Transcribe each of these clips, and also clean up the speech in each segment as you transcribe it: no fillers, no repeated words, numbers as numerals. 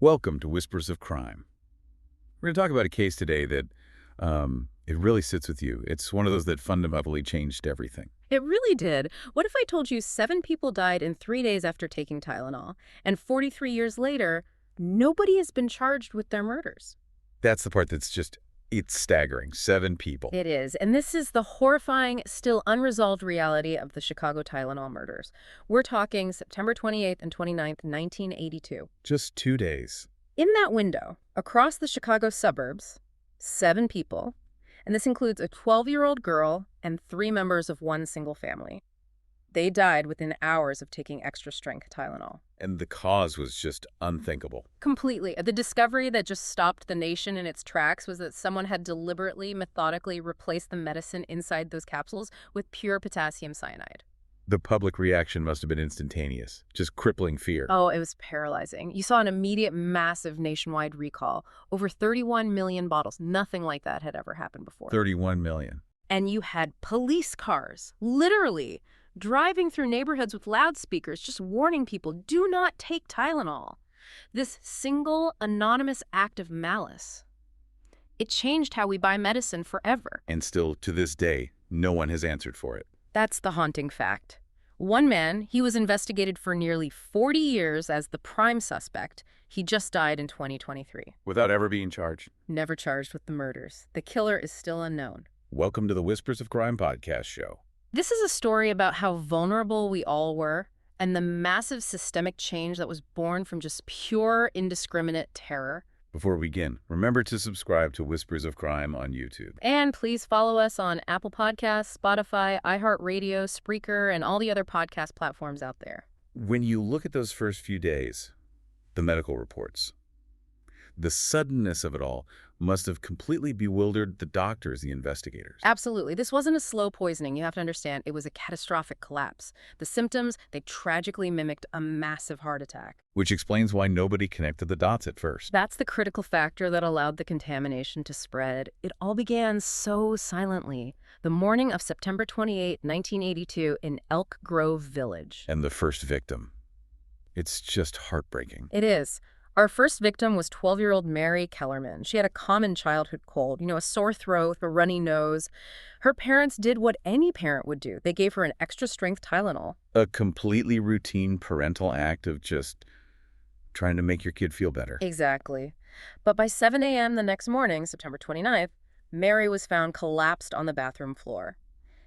Welcome to Whispers of Crime. We're going to talk about a case today that it really sits with you. It's one of those that fundamentally changed everything. It really did. What if I told you 7 people died in 3 days after taking Tylenol, and 43 years later, nobody has been charged with their murders? That's the part that's it's staggering. 7 people. It is, and this is the horrifying, still unresolved reality of the Chicago Tylenol murders. We're talking September 28th and 29th, 1982. Just 2 days. In that window, across the Chicago suburbs, 7 people, and this includes a 12-year-old girl and 3 members of one single family. They died within hours of taking extra-strength Tylenol. And the cause was just unthinkable. Completely. The discovery that just stopped the nation in its tracks was that someone had deliberately, methodically replaced the medicine inside those capsules with pure potassium cyanide. The public reaction must have been instantaneous, just crippling fear. Oh, it was paralyzing. You saw an immediate, massive nationwide recall. Over 31 million bottles. Nothing like that had ever happened before. 31 million. And you had police cars, literally, driving through neighborhoods with loudspeakers, just warning people, do not take Tylenol. This single, anonymous act of malice, it changed how we buy medicine forever. And still, to this day, no one has answered for it. That's the haunting fact. One man, he was investigated for nearly 40 years as the prime suspect. He just died in 2023. Without ever being charged. Never charged with the murders. The killer is still unknown. Welcome to the Whispers of Crime podcast show. This is a story about how vulnerable we all were and the massive systemic change that was born from just pure, indiscriminate terror. Before we begin, remember to subscribe to Whispers of Crime on YouTube. And please follow us on Apple Podcasts, Spotify, iHeartRadio, Spreaker, and all the other podcast platforms out there. When you look at those first few days, the medical reports, the suddenness of it all must have completely bewildered the doctors, the investigators. Absolutely. This wasn't a slow poisoning. You have to understand, it was a catastrophic collapse. The symptoms, they tragically mimicked a massive heart attack. Which explains why nobody connected the dots at first. That's the critical factor that allowed the contamination to spread. It all began so silently. The morning of September 28, 1982, in Elk Grove Village. And the first victim. It's just heartbreaking. It is. Our first victim was 12-year-old Mary Kellerman. She had a common childhood cold, a sore throat, a runny nose. Her parents did what any parent would do. They gave her an extra-strength Tylenol. A completely routine parental act of just trying to make your kid feel better. Exactly. But by 7 a.m. the next morning, September 29th, Mary was found collapsed on the bathroom floor.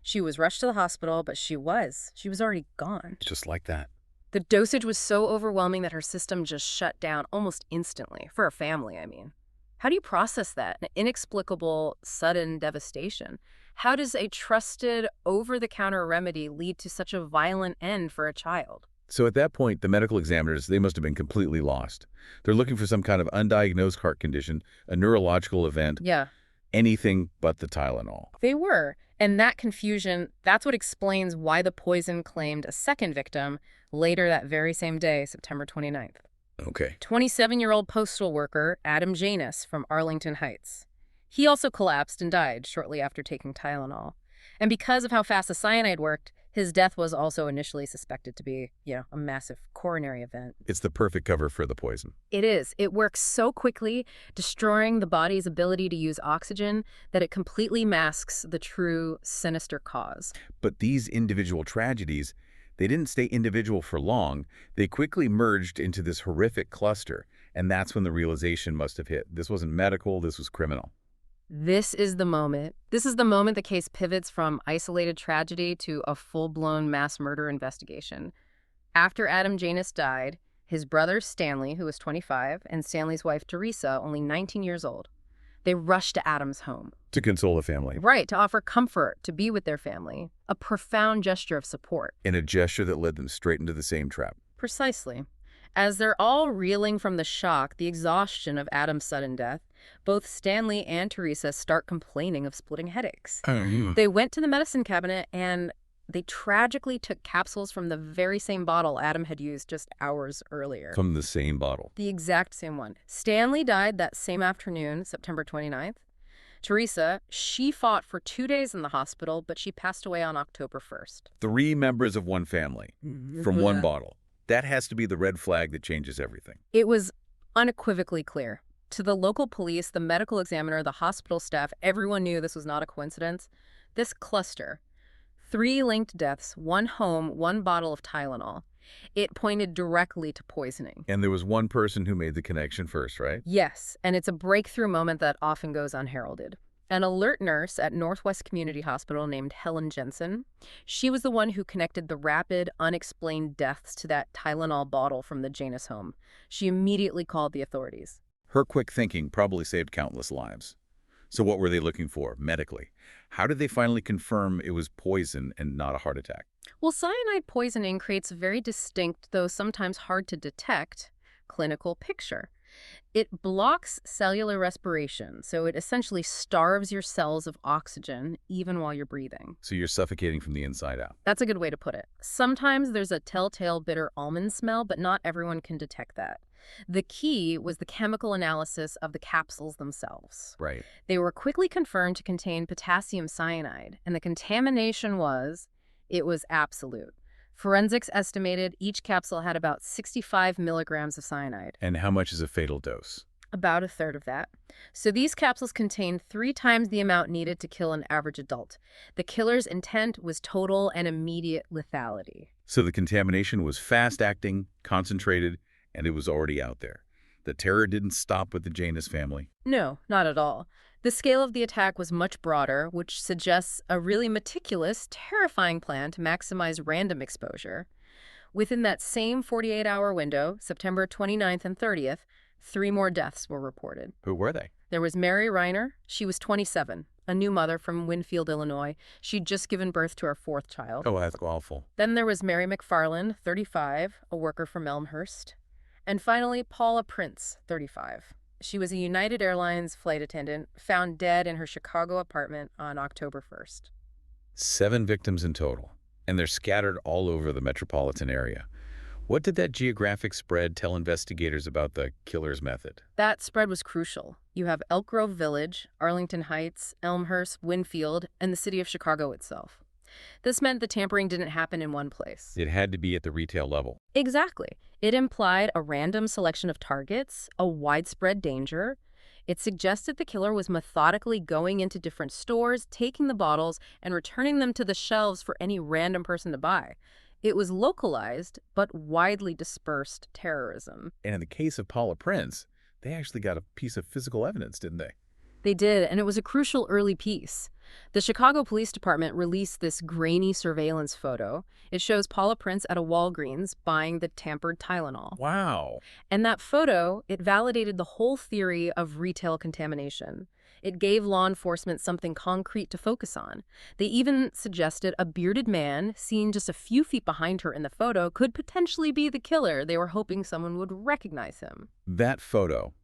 She was rushed to the hospital, but she was already gone. Just like that. The dosage was so overwhelming that her system just shut down almost instantly, for a family, I mean. How do you process that? An inexplicable, sudden devastation. How does a trusted, over-the-counter remedy lead to such a violent end for a child? So at that point, the medical examiners, they must have been completely lost. They're looking for some kind of undiagnosed heart condition, a neurological event. Yeah. Anything but the Tylenol. They were. And that confusion, that's what explains why the poison claimed a second victim later that very same day, September 29th. Okay. 27-year-old postal worker Adam Janus from Arlington Heights. He also collapsed and died shortly after taking Tylenol. And because of how fast the cyanide worked, his death was also initially suspected to be, a massive coronary event. It's the perfect cover for the poison. It is. It works so quickly, destroying the body's ability to use oxygen, that it completely masks the true sinister cause. But these individual tragedies, they didn't stay individual for long. They quickly merged into this horrific cluster. And that's when the realization must have hit. This wasn't medical, this was criminal. This is the moment. This is the moment the case pivots from isolated tragedy to a full-blown mass murder investigation. After Adam Janus died, his brother Stanley, who was 25, and Stanley's wife Teresa, only 19 years old, they rushed to Adam's home. To console the family. Right, to offer comfort, to be with their family. A profound gesture of support. In a gesture that led them straight into the same trap. Precisely. As they're all reeling from the shock, the exhaustion of Adam's sudden death, both Stanley and Teresa start complaining of splitting headaches. They went to the medicine cabinet and they tragically took capsules from the very same bottle Adam had used just hours earlier. From the same bottle. The exact same one. Stanley died that same afternoon, September 29th. Teresa, she fought for 2 days in the hospital, but she passed away on October 1st. 3 members of one family from one bottle. That has to be the red flag that changes everything. It was Unequivocally clear. To the local police, the medical examiner, the hospital staff, everyone knew this was not a coincidence. This cluster, 3 linked deaths, 1 home, 1 bottle of Tylenol. It pointed directly to poisoning. And there was one person who made the connection first, right? Yes, and it's a breakthrough moment that often goes unheralded. An alert nurse at Northwest Community Hospital named Helen Jensen, she was the one who connected the rapid, unexplained deaths to that Tylenol bottle from the Janus home. She immediately called the authorities. Her quick thinking probably saved countless lives. So what were they looking for, medically? How did they finally confirm it was poison and not a heart attack? Well, cyanide poisoning creates a very distinct, though sometimes hard to detect, clinical picture. It blocks cellular respiration, so it essentially starves your cells of oxygen even while you're breathing. So you're suffocating from the inside out. That's a good way to put it. Sometimes there's a telltale bitter almond smell, but not everyone can detect that. The key was the chemical analysis of the capsules themselves. Right. They were quickly confirmed to contain potassium cyanide, and the contamination it was absolute. Forensics estimated each capsule had about 65 milligrams of cyanide. And how much is a fatal dose? About a third of that. So these capsules contained 3 times the amount needed to kill an average adult. The killer's intent was total and immediate lethality. So the contamination was fast-acting, concentrated, and it was already out there. The terror didn't stop with the Janus family. No, not at all. The scale of the attack was much broader, which suggests a really meticulous, terrifying plan to maximize random exposure. Within that same 48-hour window, September 29th and 30th, 3 more deaths were reported. Who were they? There was Mary Reiner. She was 27, a new mother from Winfield, Illinois. She'd just given birth to her 4th child. Oh, that's awful. Then there was Mary McFarland, 35, a worker from Elmhurst. And finally, Paula Prince, 35. She was a United Airlines flight attendant, found dead in her Chicago apartment on October 1st. 7 victims in total, and they're scattered all over the metropolitan area. What did that geographic spread tell investigators about the killer's method? That spread was crucial. You have Elk Grove Village, Arlington Heights, Elmhurst, Winfield, and the city of Chicago itself. This meant the tampering didn't happen in one place. It had to be at the retail level. Exactly. It implied a random selection of targets, a widespread danger. It suggested the killer was methodically going into different stores, taking the bottles, and returning them to the shelves for any random person to buy. It was localized, but widely dispersed terrorism. And in the case of Paula Prince, they actually got a piece of physical evidence, didn't they? They did, and it was a crucial early piece. The Chicago Police Department released this grainy surveillance photo. It shows Paula Prince at a Walgreens buying the tampered Tylenol. Wow. And that photo, it validated the whole theory of retail contamination. It gave law enforcement something concrete to focus on. They even suggested a bearded man, seen just a few feet behind her in the photo, could potentially be the killer. They were hoping someone would recognize him. That photo,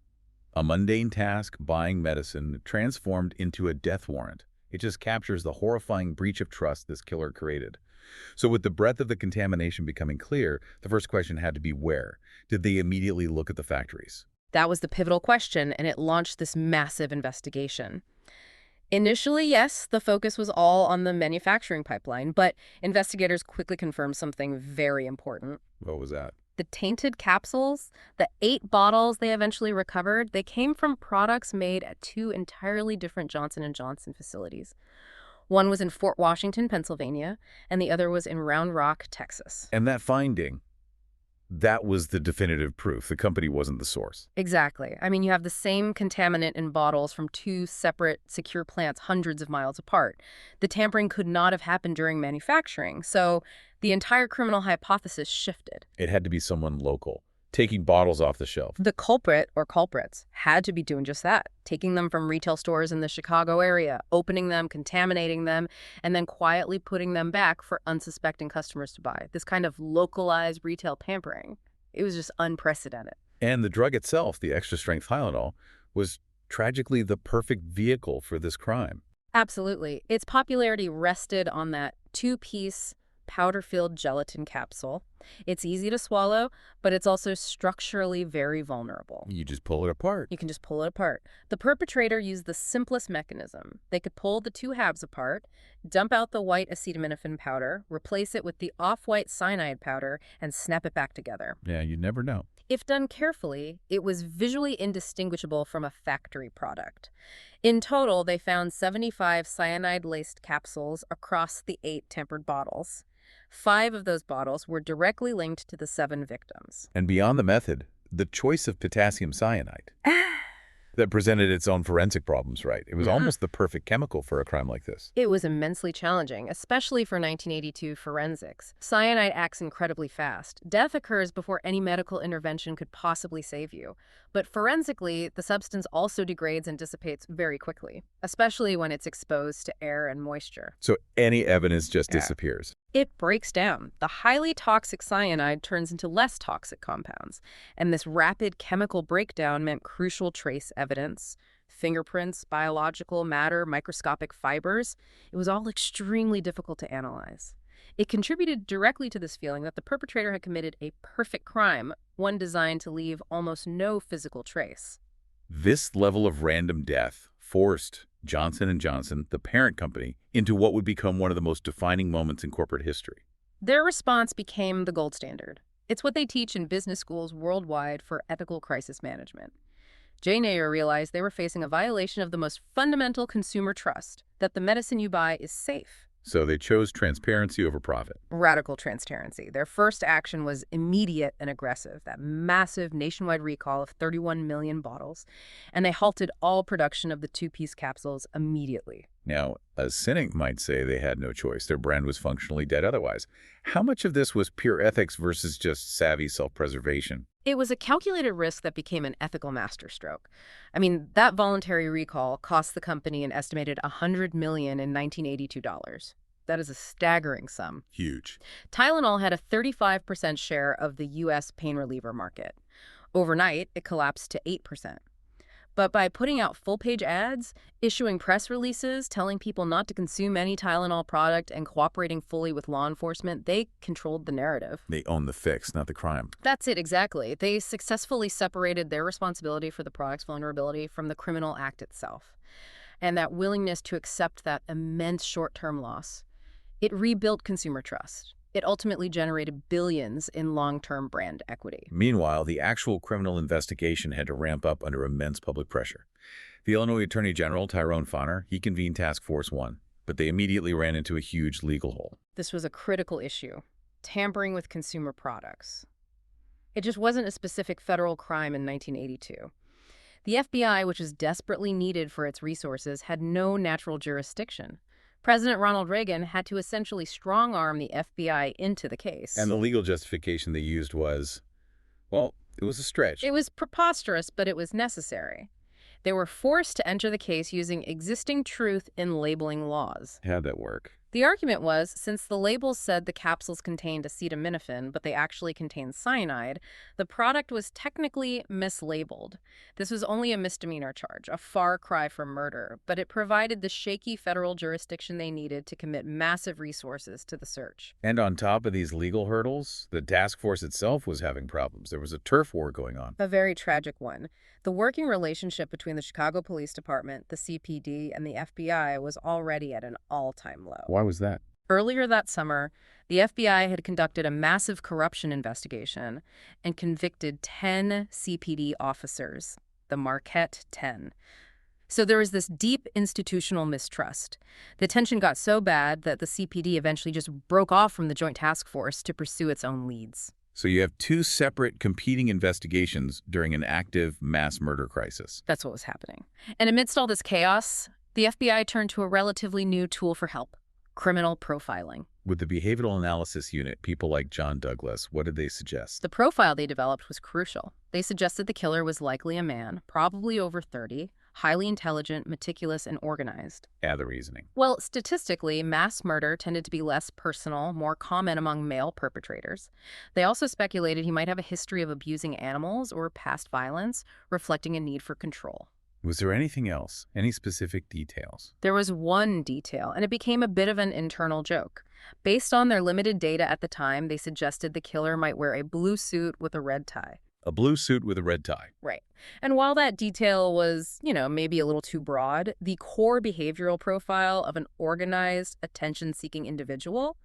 a mundane task, buying medicine, transformed into a death warrant. It just captures the horrifying breach of trust this killer created. So with the breadth of the contamination becoming clear, the first question had to be where? Did they immediately look at the factories? That was the pivotal question, and it launched this massive investigation. Initially, yes, the focus was all on the manufacturing pipeline, but investigators quickly confirmed something very important. What was that? The tainted capsules, the 8 bottles they eventually recovered, they came from products made at 2 entirely different Johnson & Johnson facilities. One was in Fort Washington, Pennsylvania, and the other was in Round Rock, Texas. And that finding, that was the definitive proof. The company wasn't the source. Exactly. I mean, you have the same contaminant in bottles from 2 separate, secure plants hundreds of miles apart. The tampering could not have happened during manufacturing, so the entire criminal hypothesis shifted. It had to be someone local, taking bottles off the shelf. The culprit, or culprits, had to be doing just that, taking them from retail stores in the Chicago area, opening them, contaminating them, and then quietly putting them back for unsuspecting customers to buy. This kind of localized retail tampering. It was just unprecedented. And the drug itself, the extra-strength Tylenol, was tragically the perfect vehicle for this crime. Absolutely. Its popularity rested on that 2-piece powder-filled gelatin capsule. It's easy to swallow, but it's also structurally very vulnerable. You just pull it apart. You can just pull it apart. The perpetrator used the simplest mechanism. They could pull the two halves apart, dump out the white acetaminophen powder, replace it with the off-white cyanide powder, and snap it back together. Yeah, you never know. If done carefully, it was visually indistinguishable from a factory product. In total, they found 75 cyanide-laced capsules across the 8 tempered bottles. 5 of those bottles were directly linked to the 7 victims. And beyond the method, the choice of potassium cyanide that presented its own forensic problems, right? It was almost the perfect chemical for a crime like this. It was immensely challenging, especially for 1982 forensics. Cyanide acts incredibly fast. Death occurs before any medical intervention could possibly save you. But forensically, the substance also degrades and dissipates very quickly, especially when it's exposed to air and moisture. So any evidence just disappears. It breaks down. The highly toxic cyanide turns into less toxic compounds. And this rapid chemical breakdown meant crucial trace evidence, fingerprints, biological matter, microscopic fibers. It was all extremely difficult to analyze. It contributed directly to this feeling that the perpetrator had committed a perfect crime, one designed to leave almost no physical trace. This level of random death forced Johnson & Johnson, the parent company, into what would become one of the most defining moments in corporate history. Their response became the gold standard. It's what they teach in business schools worldwide for ethical crisis management. Jay Nayer realized they were facing a violation of the most fundamental consumer trust, that the medicine you buy is safe. So they chose transparency over profit. Radical transparency. Their first action was immediate and aggressive, that massive nationwide recall of 31 million bottles, and they halted all production of the 2-piece capsules immediately. Now, a cynic might say they had no choice. Their brand was functionally dead otherwise. How much of this was pure ethics versus just savvy self-preservation? It was a calculated risk that became an ethical masterstroke. I mean, that voluntary recall cost the company an estimated $100 million in 1982 dollars. That is a staggering sum. Huge. Tylenol had a 35% share of the U.S. pain reliever market. Overnight, it collapsed to 8%. But by putting out full-page ads, issuing press releases, telling people not to consume any Tylenol product, and cooperating fully with law enforcement, they controlled the narrative. They owned the fix, not the crime. That's it, exactly. They successfully separated their responsibility for the product's vulnerability from the criminal act itself. And that willingness to accept that immense short-term loss, it rebuilt consumer trust. It ultimately generated billions in long-term brand equity. Meanwhile, the actual criminal investigation had to ramp up under immense public pressure. The Illinois Attorney General, Tyrone Fanner, he convened Task Force 1, but they immediately ran into a huge legal hole. This was a critical issue, tampering with consumer products. It just wasn't a specific federal crime in 1982. The FBI, which was desperately needed for its resources, had no natural jurisdiction. President Ronald Reagan had to essentially strong-arm the FBI into the case. And the legal justification they used was, well, it was a stretch. It was preposterous, but it was necessary. They were forced to enter the case using existing truth in labeling laws. How'd that work? The argument was, since the labels said the capsules contained acetaminophen, but they actually contained cyanide, the product was technically mislabeled. This was only a misdemeanor charge, a far cry from murder, but it provided the shaky federal jurisdiction they needed to commit massive resources to the search. And on top of these legal hurdles, the task force itself was having problems. There was a turf war going on. A very tragic one. The working relationship between the Chicago Police Department, the CPD, and the FBI was already at an all-time low. Why was that? Earlier that summer, the FBI had conducted a massive corruption investigation and convicted 10 CPD officers, the Marquette 10. So there was this deep institutional mistrust. The tension got so bad that the CPD eventually just broke off from the Joint Task Force to pursue its own leads. So you have two separate competing investigations during an active mass murder crisis. That's what was happening. And amidst all this chaos, the FBI turned to a relatively new tool for help: criminal profiling. With the behavioral analysis unit, people like John Douglas, what did they suggest? The profile they developed was crucial. They suggested the killer was likely a man, probably over 30, highly intelligent, meticulous, and organized. Add the reasoning. Well, statistically, mass murder tended to be less personal, more common among male perpetrators. They also speculated he might have a history of abusing animals or past violence, reflecting a need for control. Was there anything else? Any specific details? There was one detail, and it became a bit of an internal joke. Based on their limited data at the time, they suggested the killer might wear a blue suit with a red tie. A blue suit with a red tie. Right. And while that detail was, maybe a little too broad, the core behavioral profile of an organized, attention-seeking individual,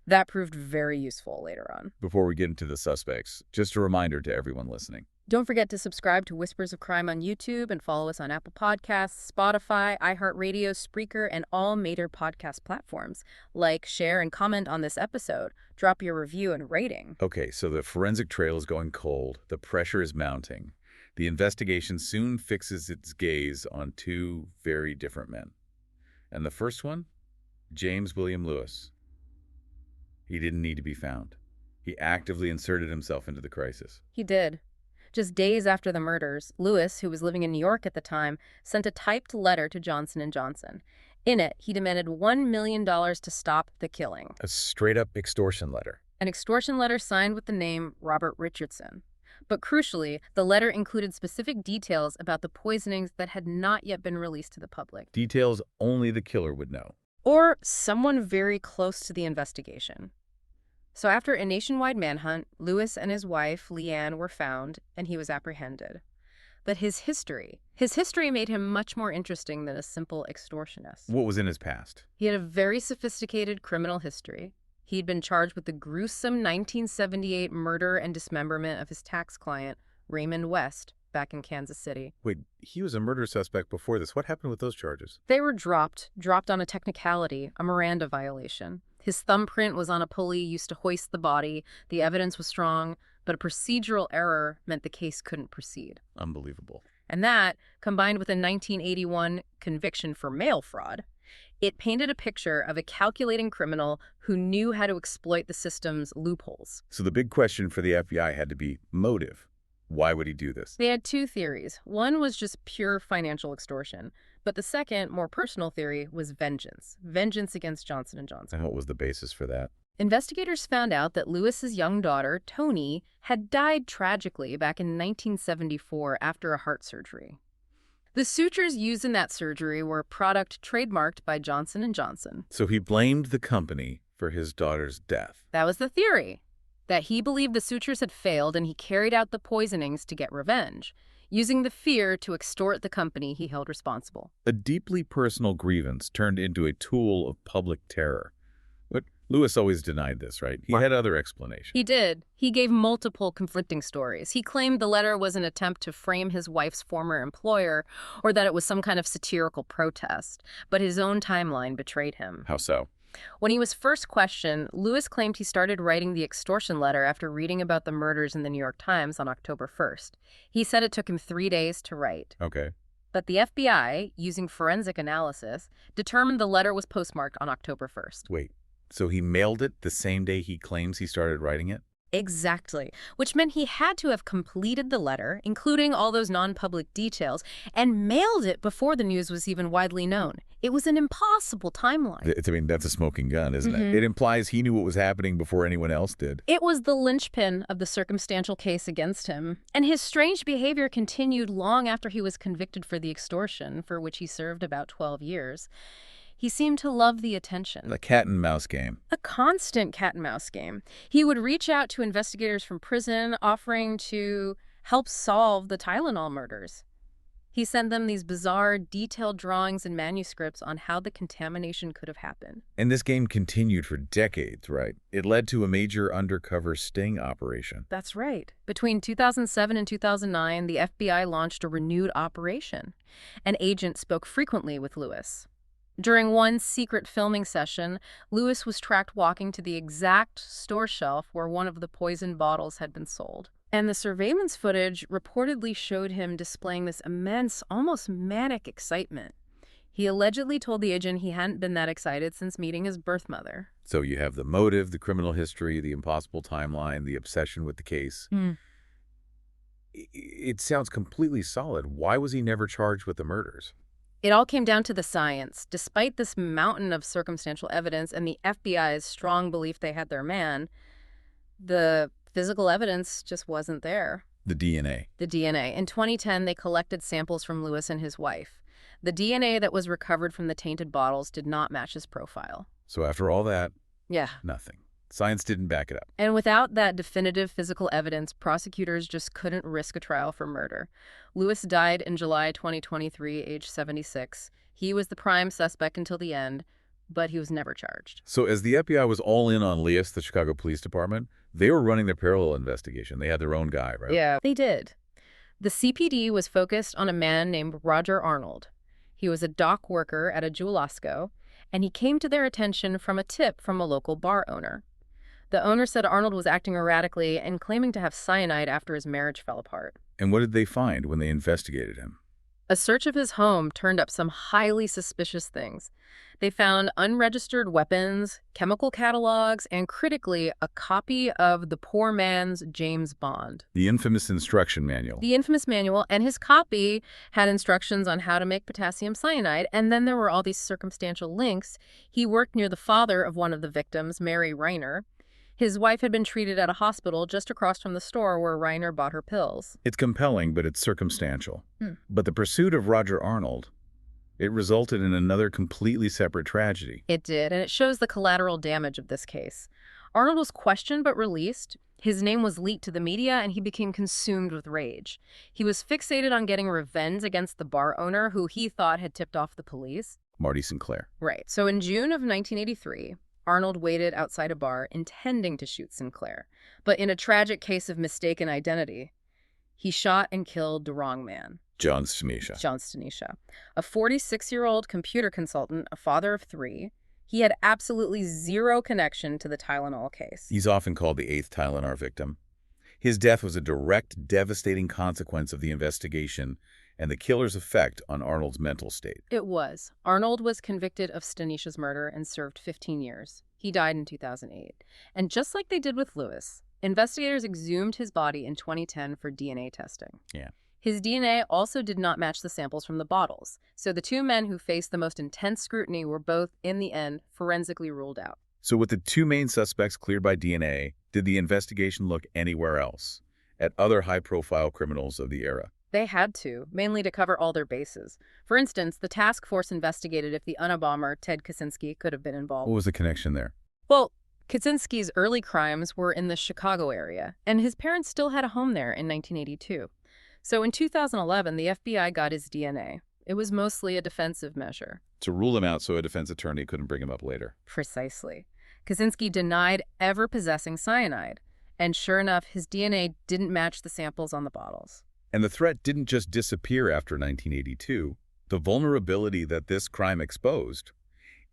that proved very useful later on. Before we get into the suspects, just a reminder to everyone listening. Don't forget to subscribe to Whispers of Crime on YouTube and follow us on Apple Podcasts, Spotify, iHeartRadio, Spreaker, and all major podcast platforms. Like, share, and comment on this episode. Drop your review and rating. Okay, so the forensic trail is going cold. The pressure is mounting. The investigation soon fixes its gaze on two very different men. And the first one? James William Lewis. He didn't need to be found. He actively inserted himself into the crisis. He did. Just days after the murders, Lewis, who was living in New York at the time, sent a typed letter to Johnson & Johnson. In it, he demanded $1 million to stop the killing. A straight-up extortion letter. An extortion letter signed with the name Robert Richardson. But crucially, the letter included specific details about the poisonings that had not yet been released to the public. Details only the killer would know. Or someone very close to the investigation. So after a nationwide manhunt, Lewis and his wife, Leanne, were found, and he was apprehended. But his history made him much more interesting than a simple extortionist. What was in his past? He had a very sophisticated criminal history. He'd been charged with the gruesome 1978 murder and dismemberment of his tax client, Raymond West, back in Kansas City. Wait, he was a murder suspect before this. What happened with those charges? They were dropped on a technicality, a Miranda violation. His thumbprint was on a pulley used to hoist the body. The evidence was strong, but a procedural error meant the case couldn't proceed. Unbelievable. And that, combined with a 1981 conviction for mail fraud, it painted a picture of a calculating criminal who knew how to exploit the system's loopholes. So the big question for the FBI had to be motive. Why would he do this? They had two theories. One was just pure financial extortion. But the second, more personal theory was vengeance. Vengeance against Johnson & Johnson. And what was the basis for that? Investigators found out that Lewis's young daughter, Toni, had died tragically back in 1974 after a heart surgery. The sutures used in that surgery were a product trademarked by Johnson & Johnson. So he blamed the company for his daughter's death. That was the theory, that he believed the sutures had failed and he carried out the poisonings to get revenge, using the fear to extort the company he held responsible. A deeply personal grievance turned into a tool of public terror. But Lewis always denied this, right? He had other explanations. He did. He gave multiple conflicting stories. He claimed the letter was an attempt to frame his wife's former employer, or that it was some kind of satirical protest. But his own timeline betrayed him. How so? When he was first questioned, Lewis claimed he started writing the extortion letter after reading about the murders in the New York Times on October 1st. He said it took him 3 days to write. Okay. But the FBI, using forensic analysis, determined the letter was postmarked on October 1st. Wait, so he mailed it the same day he claims he started writing it? Exactly, which meant he had to have completed the letter, including all those non-public details, and mailed it before the news was even widely known. It was an impossible timeline. That's a smoking gun, isn't it? It implies he knew what was happening before anyone else did. It was the linchpin of the circumstantial case against him, and his strange behavior continued long after he was convicted for the extortion, for which he served about 12 years. He seemed to love the attention. The cat-and-mouse game. A constant cat-and-mouse game. He would reach out to investigators from prison, offering to help solve the Tylenol murders. He sent them these bizarre, detailed drawings and manuscripts on how the contamination could have happened. And this game continued for decades, right? It led to a major undercover sting operation. That's right. Between 2007 and 2009, the FBI launched a renewed operation. An agent spoke frequently with Lewis. During one secret filming session, Lewis was tracked walking to the exact store shelf where one of the poisoned bottles had been sold. And the surveillance footage reportedly showed him displaying this immense, almost manic excitement. He allegedly told the agent he hadn't been that excited since meeting his birth mother. So you have the motive, the criminal history, the impossible timeline, the obsession with the case. It sounds completely solid. Why was he never charged with the murders? It all came down to the science. Despite this mountain of circumstantial evidence and the FBI's strong belief they had their man, the physical evidence just wasn't there. The DNA. The DNA. In 2010, they collected samples from Lewis and his wife. The DNA that was recovered from the tainted bottles did not match his profile. So after all that, Yeah. nothing. Science didn't back it up. And without that definitive physical evidence, prosecutors just couldn't risk a trial for murder. Lewis died in July 2023, age 76. He was the prime suspect until the end, but he was never charged. So as the FBI was all in on Leas, the Chicago Police Department, they were running their parallel investigation. They had their own guy, right? Yeah, they did. The CPD was focused on a man named Roger Arnold. He was a dock worker at a Jewel-Osco, and he came to their attention from a tip from a local bar owner. The owner said Arnold was acting erratically and claiming to have cyanide after his marriage fell apart. And what did they find when they investigated him? A search of his home turned up some highly suspicious things. They found unregistered weapons, chemical catalogs, and critically, a copy of the poor man's James Bond. The infamous instruction manual. The infamous manual, and his copy had instructions on how to make potassium cyanide, and then there were all these circumstantial links. He worked near the father of one of the victims, Mary Reiner. His wife had been treated at a hospital just across from the store where Reiner bought her pills. It's compelling, but it's circumstantial. But the pursuit of Roger Arnold, it resulted in another completely separate tragedy. It did, and it shows the collateral damage of this case. Arnold was questioned but released. His name was leaked to the media, and he became consumed with rage. He was fixated on getting revenge against the bar owner who he thought had tipped off the police. Marty Sinclair. Right. So in June of 1983, Arnold waited outside a bar intending to shoot Sinclair. But in a tragic case of mistaken identity, he shot and killed the wrong man. John Stanisha. John Stanisha, a 46-year-old computer consultant, a father of 3. He had absolutely zero connection to the Tylenol case. He's often called the 8th Tylenol victim. His death was a direct, devastating consequence of the investigation and the killer's effect on Arnold's mental state. It was. Arnold was convicted of Stanisha's murder and served 15 years. He died in 2008. And just like they did with Lewis, investigators exhumed his body in 2010 for DNA testing. Yeah. His DNA also did not match the samples from the bottles, so the 2 men who faced the most intense scrutiny were both, in the end, forensically ruled out. So with the 2 main suspects cleared by DNA, did the investigation look anywhere else? At other high-profile criminals of the era? They had to, mainly to cover all their bases. For instance, the task force investigated if the Unabomber, Ted Kaczynski, could have been involved. What was the connection there? Well, Kaczynski's early crimes were in the Chicago area, and his parents still had a home there in 1982. So in 2011, the FBI got his DNA. It was mostly a defensive measure. To rule him out so a defense attorney couldn't bring him up later. Precisely. Kaczynski denied ever possessing cyanide, and sure enough, his DNA didn't match the samples on the bottles. And the threat didn't just disappear after 1982. The vulnerability that this crime exposed,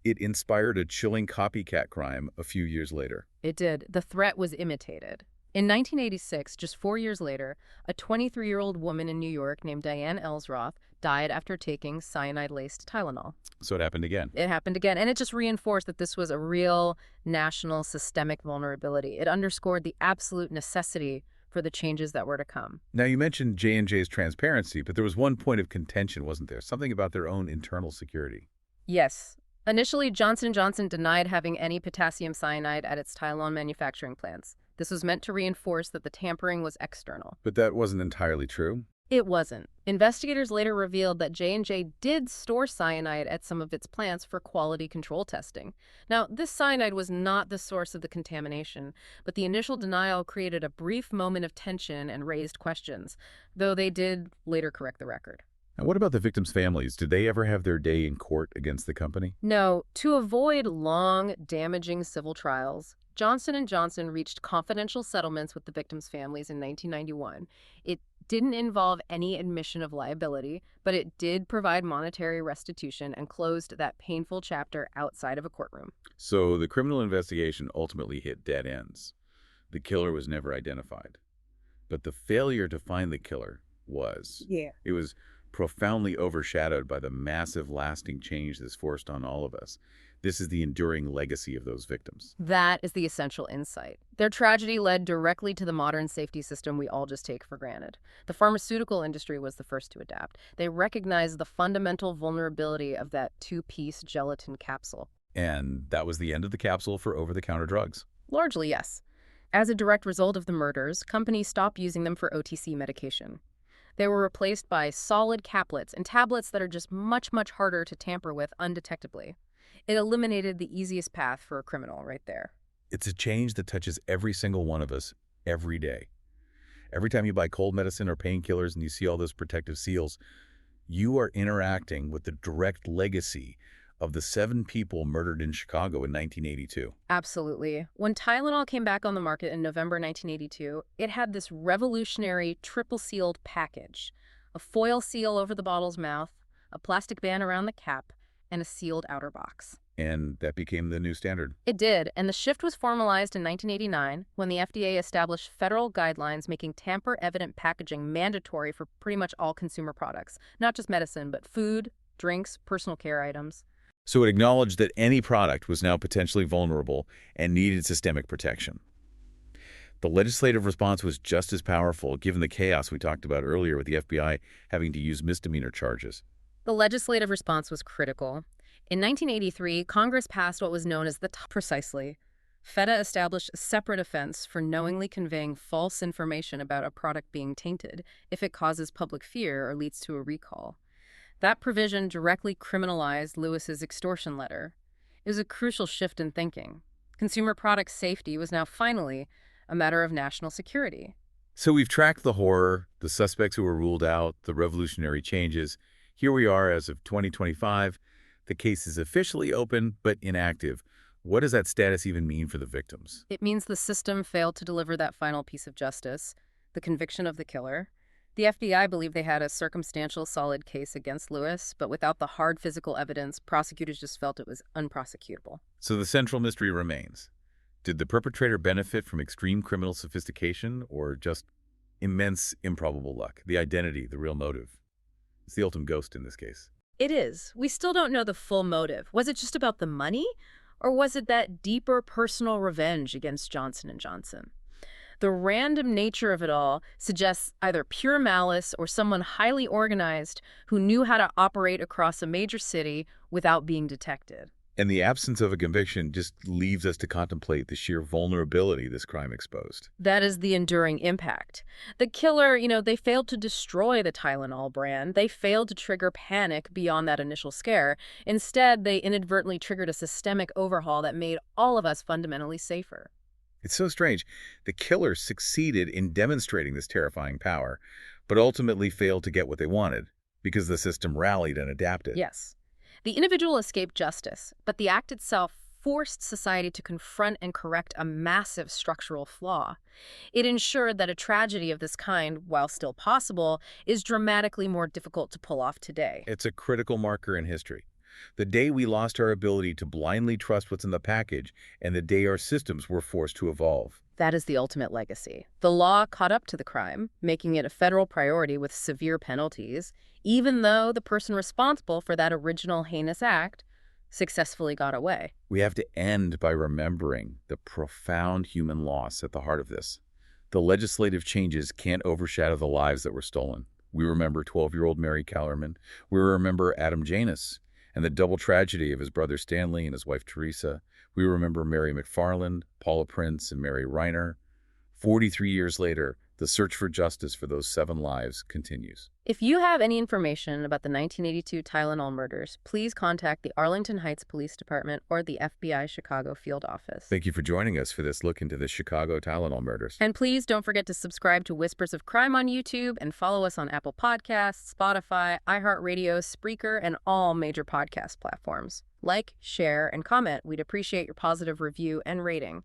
it inspired a chilling copycat crime a few years later. It did. The threat was imitated. In 1986, just 4 years later, a 23-year-old woman in New York named Diane Ellsroth died after taking cyanide-laced Tylenol. So it happened again. It happened again, and it just reinforced that this was a real national systemic vulnerability. It underscored the absolute necessity for the changes that were to come. Now, you mentioned J&J's transparency, but there was one point of contention, wasn't there? Something about their own internal security. Yes. Initially, Johnson & Johnson denied having any potassium cyanide at its Tylenol manufacturing plants. This was meant to reinforce that the tampering was external. But that wasn't entirely true. It wasn't. Investigators later revealed that J&J did store cyanide at some of its plants for quality control testing. Now, this cyanide was not the source of the contamination, but the initial denial created a brief moment of tension and raised questions, though they did later correct the record. And what about the victims' families? Did they ever have their day in court against the company? No. To avoid long, damaging civil trials, Johnson & Johnson reached confidential settlements with the victims' families in 1991. It didn't involve any admission of liability, but it did provide monetary restitution and closed that painful chapter outside of a courtroom. So the criminal investigation ultimately hit dead ends. The killer was never identified. But the failure to find the killer was. It was profoundly overshadowed by the massive lasting change this forced on all of us. This is the enduring legacy of those victims. That is the essential insight. Their tragedy led directly to the modern safety system we all just take for granted. The pharmaceutical industry was the first to adapt. They recognized the fundamental vulnerability of that 2-piece gelatin capsule. And that was the end of the capsule for over-the-counter drugs. Largely, yes. As a direct result of the murders, companies stopped using them for OTC medication. They were replaced by solid caplets and tablets that are just much, much harder to tamper with undetectably. It eliminated the easiest path for a criminal right there. It's a change that touches every single one of us every day. Every time you buy cold medicine or painkillers and you see all those protective seals, you are interacting with the direct legacy of the 7 people murdered in Chicago in 1982. Absolutely. When Tylenol came back on the market in November 1982, it had this revolutionary triple-sealed package: a foil seal over the bottle's mouth, a plastic band around the cap, and a sealed outer box. And that became the new standard. It did, and the shift was formalized in 1989 when the FDA established federal guidelines making tamper-evident packaging mandatory for pretty much all consumer products, not just medicine, but food, drinks, personal care items. So it acknowledged that any product was now potentially vulnerable and needed systemic protection. The legislative response was just as powerful, given the chaos we talked about earlier with the FBI having to use misdemeanor charges. The legislative response was critical. In 1983, Congress passed what was known as the precisely. FEDA established a separate offense for knowingly conveying false information about a product being tainted if it causes public fear or leads to a recall. That provision directly criminalized Lewis's extortion letter. It was a crucial shift in thinking. Consumer product safety was now finally a matter of national security. So we've tracked the horror, the suspects who were ruled out, the revolutionary changes. Here we are as of 2025. The case is officially open but inactive. What does that status even mean for the victims? It means the system failed to deliver that final piece of justice, the conviction of the killer. The FBI believed they had a circumstantial, solid case against Lewis, but without the hard physical evidence, prosecutors just felt it was unprosecutable. So the central mystery remains. Did the perpetrator benefit from extreme criminal sophistication or just immense improbable luck? The identity, the real motive. It's the ultimate ghost in this case. It is. We still don't know the full motive. Was it just about the money? Or was it that deeper personal revenge against Johnson & Johnson? The random nature of it all suggests either pure malice or someone highly organized who knew how to operate across a major city without being detected. And the absence of a conviction just leaves us to contemplate the sheer vulnerability this crime exposed. That is the enduring impact. The killer, they failed to destroy the Tylenol brand. They failed to trigger panic beyond that initial scare. Instead, they inadvertently triggered a systemic overhaul that made all of us fundamentally safer. It's so strange. The killer succeeded in demonstrating this terrifying power, but ultimately failed to get what they wanted because the system rallied and adapted. Yes. The individual escaped justice, but the act itself forced society to confront and correct a massive structural flaw. It ensured that a tragedy of this kind, while still possible, is dramatically more difficult to pull off today. It's a critical marker in history. The day we lost our ability to blindly trust what's in the package, and the day our systems were forced to evolve. That is the ultimate legacy. The law caught up to the crime, making it a federal priority with severe penalties, even though the person responsible for that original heinous act successfully got away. We have to end by remembering the profound human loss at the heart of this. The legislative changes can't overshadow the lives that were stolen. We remember 12-year-old Mary Kellerman. We remember Adam Janus and the double tragedy of his brother Stanley and his wife Teresa. We remember Mary McFarland, Paula Prince, and Mary Reiner. 43 years later, the search for justice for those 7 lives continues. If you have any information about the 1982 Tylenol murders, please contact the Arlington Heights Police Department or the FBI Chicago Field Office. Thank you for joining us for this look into the Chicago Tylenol murders. And please don't forget to subscribe to Whispers of Crime on YouTube and follow us on Apple Podcasts, Spotify, iHeartRadio, Spreaker, and all major podcast platforms. Like, share, and comment. We'd appreciate your positive review and rating.